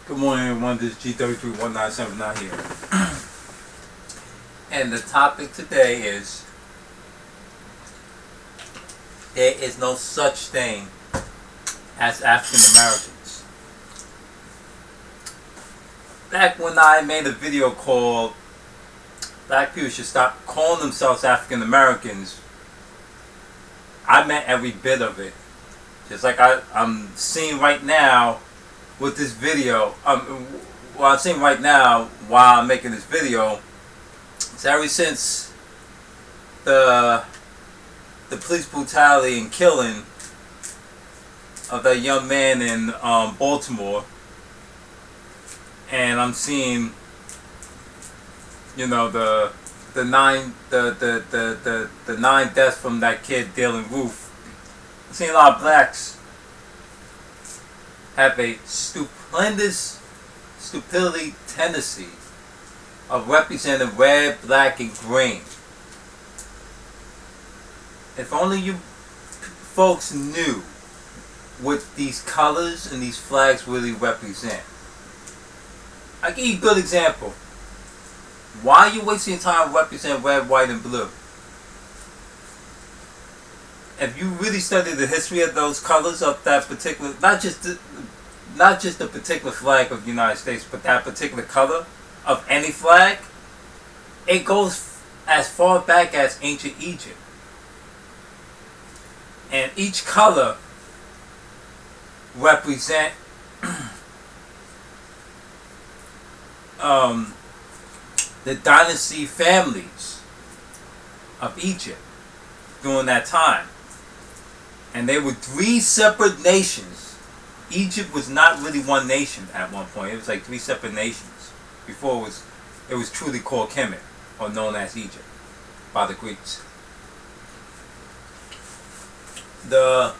Good morning, everyone. This is G331979 here. And the topic today is there is no such thing as African Americans. Back when I made a video called Black People Should Stop Calling Themselves African Americans, I meant every bit of it. Just like I'm seeing right now with this video, what I'm seeing right now while I'm making this video, is ever since the police brutality and killing of that young man in Baltimore, and I'm seeing, you know, the nine deaths from that kid Dylan Roof. I'm seeing a lot of blacks have a stupidity tendency of representing red, black, and green. If only you folks knew what these colors and these flags really represent. I'll give you a good example. Why are you wasting your time representing red, white, and blue? If you really study the history of those colors of that particular, not just the particular flag of the United States, but that particular color of any flag, it goes as far back as ancient Egypt. And each color represent the dynasty families of Egypt during that time. And they were three separate nations. Egypt was not really one nation at one point. It was like three separate nations before it was truly called Kemet, or known as Egypt, by the Greeks. The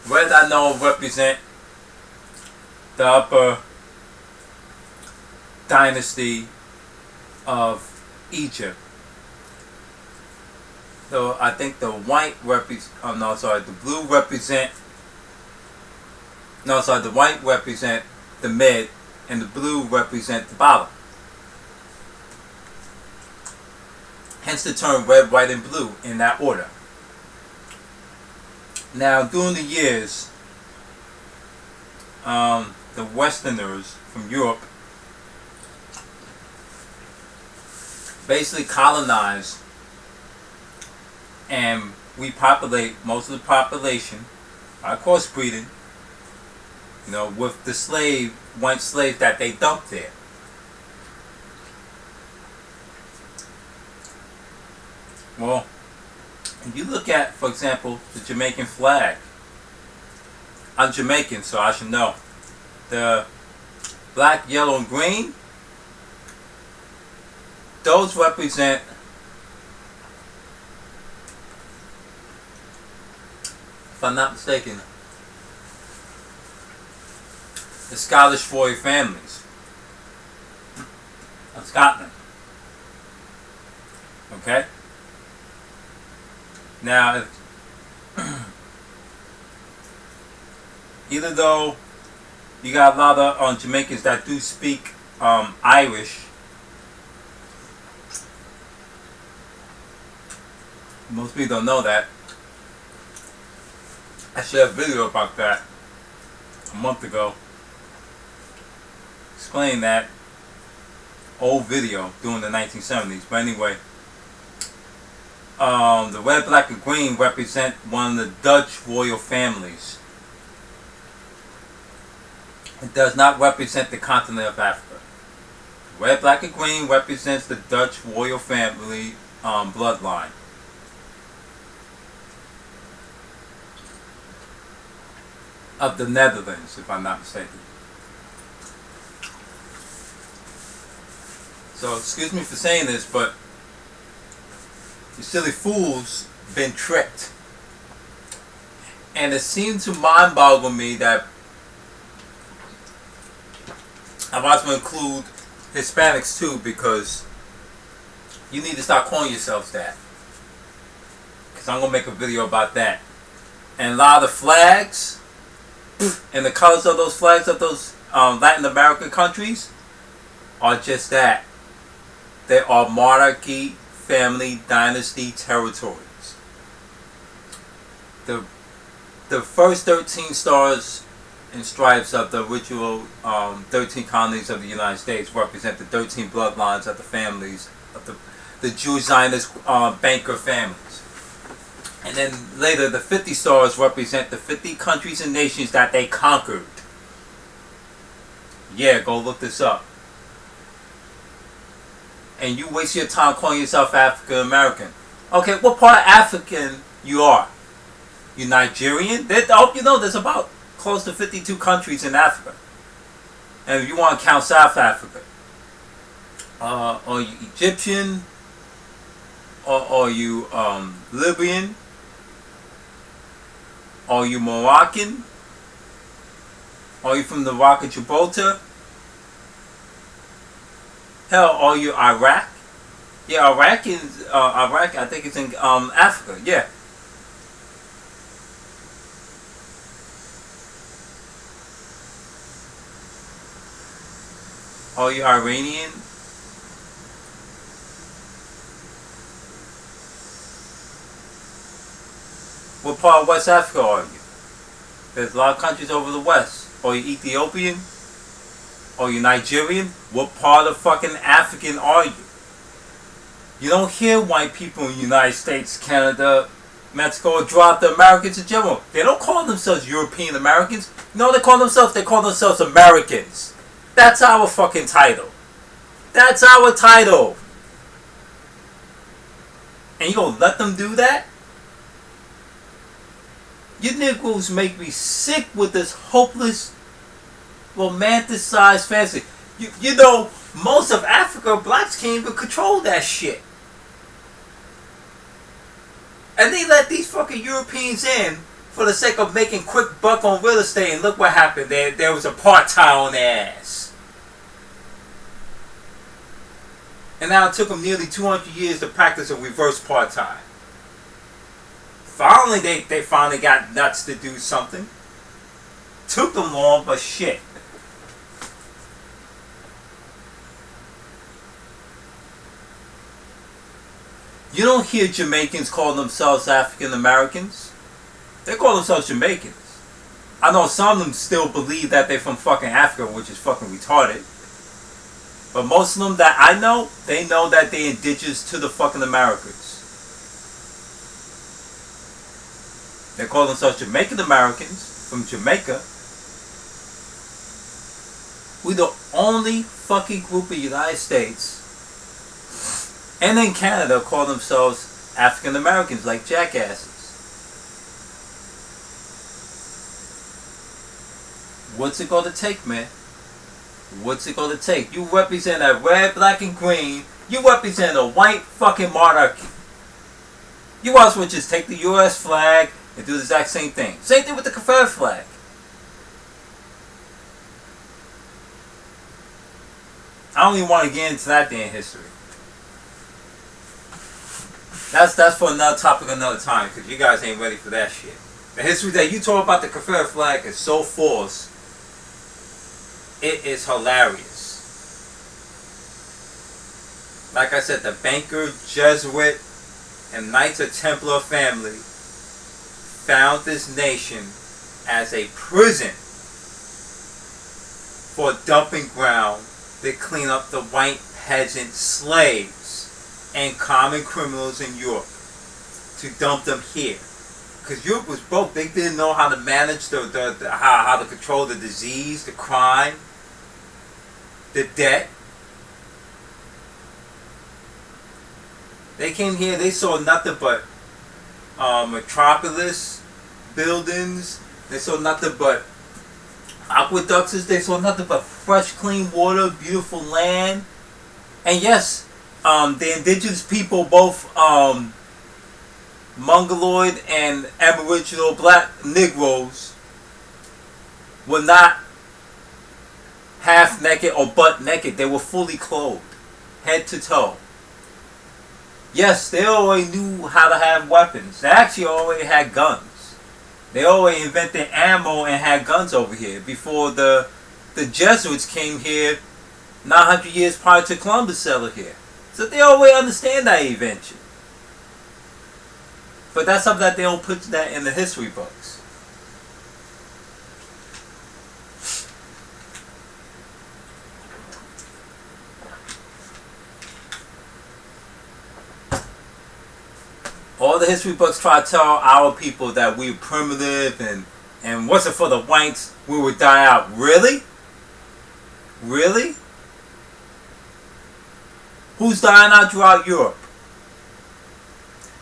red I know represent the upper dynasty of Egypt. So I think the white the blue represent, the white represent the mid, and the blue represent the bottom. Hence the term red, white, and blue in that order. Now, during the years, the Westerners from Europe basically colonized and repopulate most of the population by crossbreeding, you know, with the white slaves that they dumped there. Well, if you look at, for example, the Jamaican flag, I'm Jamaican, so I should know. The black, yellow, and green, those represent if I'm not mistaken, the Scottish royal families of Scotland. Okay? Now, even though you got a lot of Jamaicans that do speak Irish, most people don't know that. I shared a video about that a month ago, explaining that old video during the 1970s. But anyway, the red, black, and green represent one of the Dutch royal families. It does not represent the continent of Africa. Red, black, and green represents the Dutch royal family bloodline. Of the Netherlands, if I'm not mistaken. So, excuse me for saying this, but you silly fools been tricked. And it seemed to mind boggle me that I'm about to include Hispanics too, because you need to start calling yourselves that. Because I'm going to make a video about that. And a lot of the flags and the colors of those flags of those Latin American countries are just that. They are monarchy, family, dynasty territories. The first 13 stars and stripes of the original 13 colonies of the United States represent the 13 bloodlines of the families of the Jewish Zionist banker families. And then later the 50 stars represent the 50 countries and nations that they conquered. Yeah, go look this up. And you waste your time calling yourself African American. Okay, what part of African you are? You Nigerian? I hope you know there's about close to 52 countries in Africa. And if you want to count South Africa. Are you Egyptian? Or are you Libyan? Are you Moroccan? Are you from the Rock of Gibraltar? Hell, are you Iraq? Yeah, Iraq is Iraq. I think it's in Africa. Yeah. Are you Iranian? What part of West Africa are you? There's a lot of countries over the West. Are you Ethiopian? Are you Nigerian? What part of fucking African are you? You don't hear white people in the United States, Canada, Mexico, drop the Americans in general. They don't call themselves European Americans. You know what they call themselves? They call themselves Americans. That's our fucking title. That's our title. And you gonna let them do that? You Negroes make me sick with this hopeless, romanticized fantasy. You know, most of Africa, blacks can't even control that shit. And they let these fucking Europeans in for the sake of making quick buck on real estate, and look what happened. There was apartheid on their ass. And now it took them nearly 200 years to practice a reverse apartheid. Finally, they finally got nuts to do something. Took them long, but shit. You don't hear Jamaicans call themselves African Americans. They call themselves Jamaicans. I know some of them still believe that they're from fucking Africa, which is fucking retarded. But most of them that I know, they know that they're indigenous to the fucking Americas. They call themselves Jamaican Americans from Jamaica. We're the only fucking group in the United States and in Canada call themselves African Americans like jackasses. What's it gonna take, man? What's it gonna take? You represent that red, black, and green. You represent a white fucking monarchy. You also would just take the U.S. flag and do the exact same thing. Same thing with the Confederate flag. I don't even want to get into that damn history. That's for another topic another time, because you guys ain't ready for that shit. The history that you talk about the Confederate flag is so false. It is hilarious. Like I said, the banker, Jesuit, and Knights of Templar family found this nation as a prison for a dumping ground to clean up the white peasant slaves and common criminals in Europe, to dump them here. Because Europe was broke. They didn't know how to manage how to control the disease, the crime, the debt. They came here, they saw nothing but metropolis buildings. They saw nothing but aqueducts. They saw nothing but fresh, clean water, beautiful land. And yes, the indigenous people, both Mongoloid and Aboriginal black Negroes, were not half naked or butt naked. They were fully clothed, head to toe. Yes, they already knew how to have weapons. They actually already had guns. They already invented ammo and had guns over here before the the Jesuits came here 900 years prior to Columbus settled here. So they always understand that invention. But that's something that they don't put that in the history books. All the history books try to tell our people that we're primitive and what's it for the whites, we would die out. Really? Really? Who's dying out throughout Europe?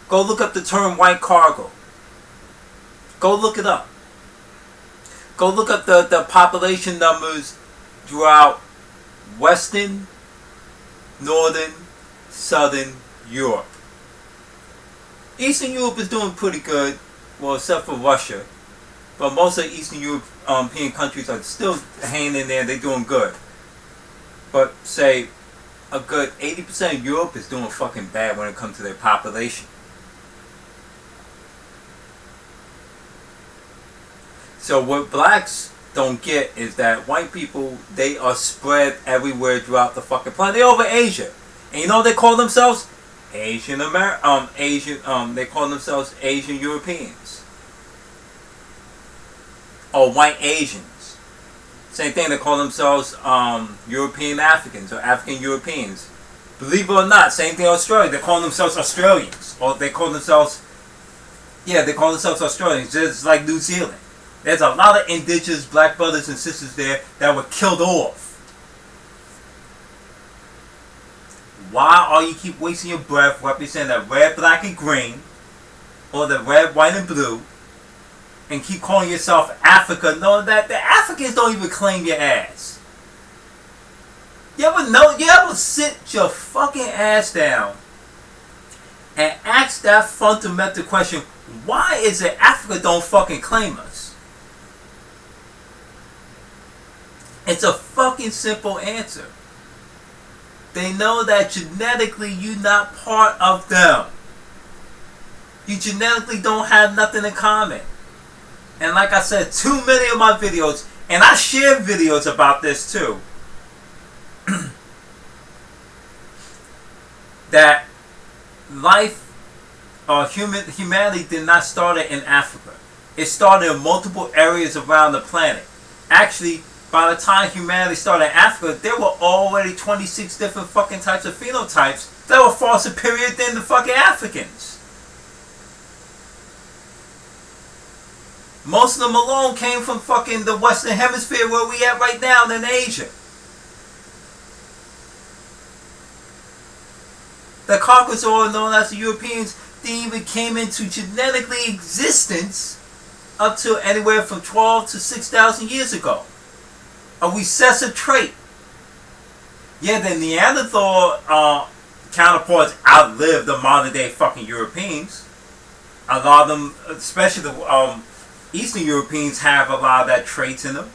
Go look up the term white cargo. Go look it up. Go look up the population numbers throughout Western, Northern, Southern Europe. Eastern Europe is doing pretty good, well, except for Russia. But most of the Eastern European countries are still hanging in there. They're doing good. But say a good 80% of Europe is doing fucking bad when it comes to their population. So what blacks don't get is that white people, they are spread everywhere throughout the fucking planet. They're over Asia. And you know what they call themselves? They call themselves Asian Europeans. Or white Asians. Same thing, they call themselves European Africans or African Europeans. Believe it or not, same thing in Australia. They call themselves Australians. Or they call themselves Australians, just like New Zealand. There's a lot of indigenous black brothers and sisters there that were killed off. Why are you keep wasting your breath representing that red, black, and green, or the red, white, and blue, and keep calling yourself Africa, knowing that the Africans don't even claim your ass? You ever sit your fucking ass down and ask that fundamental question, why is it Africa don't fucking claim us? It's a fucking simple answer. They know that genetically you're not part of them. You genetically don't have nothing in common. And like I said, too many of my videos, and I share videos about this too, that life or humanity did not start in Africa. It started in multiple areas around the planet. Actually, by the time humanity started in Africa, there were already 26 different fucking types of phenotypes that were far superior than the fucking Africans. Most of them alone came from fucking the Western Hemisphere where we at right now in Asia. The Caucasus, or known as the Europeans, they even came into genetically existence up to anywhere from 12 to 6,000 years ago. A recessive trait. Yeah, the Neanderthal counterparts outlived the modern day fucking Europeans. A lot of them, especially the Eastern Europeans, have a lot of that traits in them.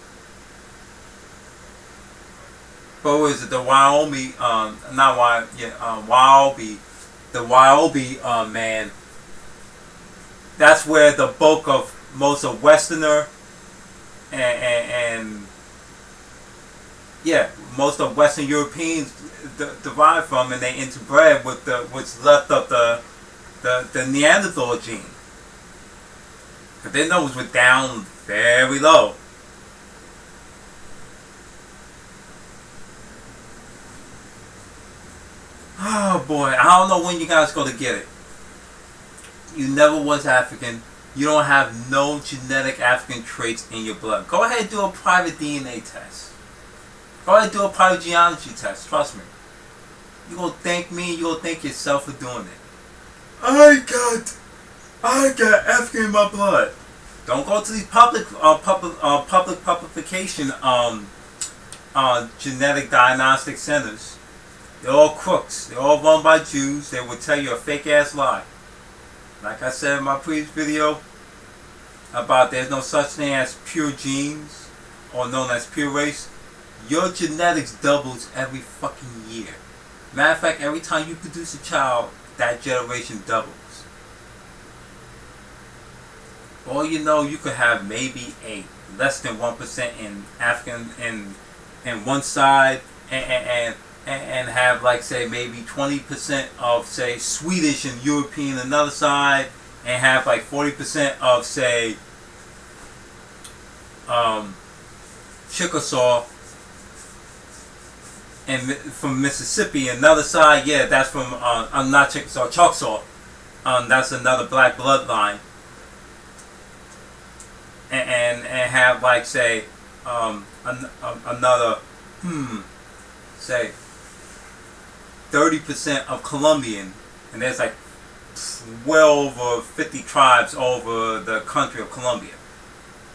But what is it, the Wyoming, the Wyobe man, that's where the bulk of most of Westerner and most of Western Europeans derive from, and they interbred with what's left of the Neanderthal gene. But their numbers were down very low. Oh boy, I don't know when you guys gonna get it. You never was African. You don't have no genetic African traits in your blood. Go ahead and do a private DNA test. Go ahead and do a private genealogy test. Trust me. You're gonna thank me. You're gonna thank yourself for doing it. I got African in my blood. Don't go to these public publication genetic diagnostic centers. They're all crooks. They're all run by Jews. They will tell you a fake ass lie. Like I said in my previous video about there's no such thing as pure genes or known as pure race. Your genetics doubles every fucking year. Matter of fact, every time you produce a child, that generation doubles. Or you know, you could have maybe a less than 1% in African in one side, and have like say maybe 20% of say Swedish and European another side, and have like 40% of say Chickasaw and from Mississippi another side. Yeah, that's from not Chickasaw, Choctaw. That's another black bloodline. And have like say another say 30% of Colombian, and there's like 12 or 50 tribes over the country of Colombia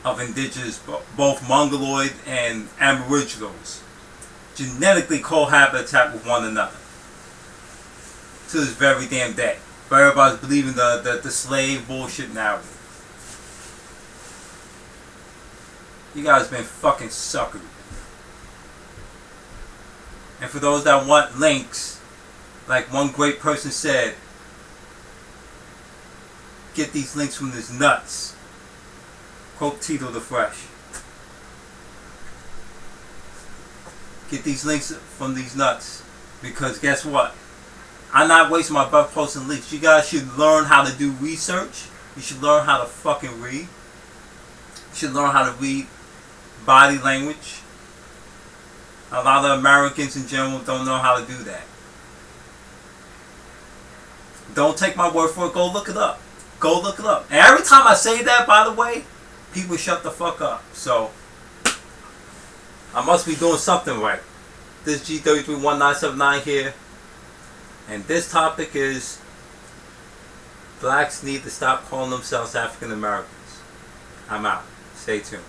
of indigenous, both Mongoloid and Aboriginals, genetically cohabitat with one another to this very damn day. But everybody's believing the slave bullshit narrative. You guys been fucking suckers. And for those that want links, like one great person said, get these links from this nuts. Quote Tito the Fresh. Get these links from these nuts. Because guess what? I'm not wasting my breath posting links. You guys should learn how to do research. You should learn how to fucking read. You should learn how to read body language. A lot of Americans in general don't know how to do that. Don't take my word for it. Go look it up. Go look it up. And every time I say that, by the way, people shut the fuck up. So, I must be doing something right. This is G331979 here. And this topic is blacks need to stop calling themselves African Americans. I'm out. Stay tuned.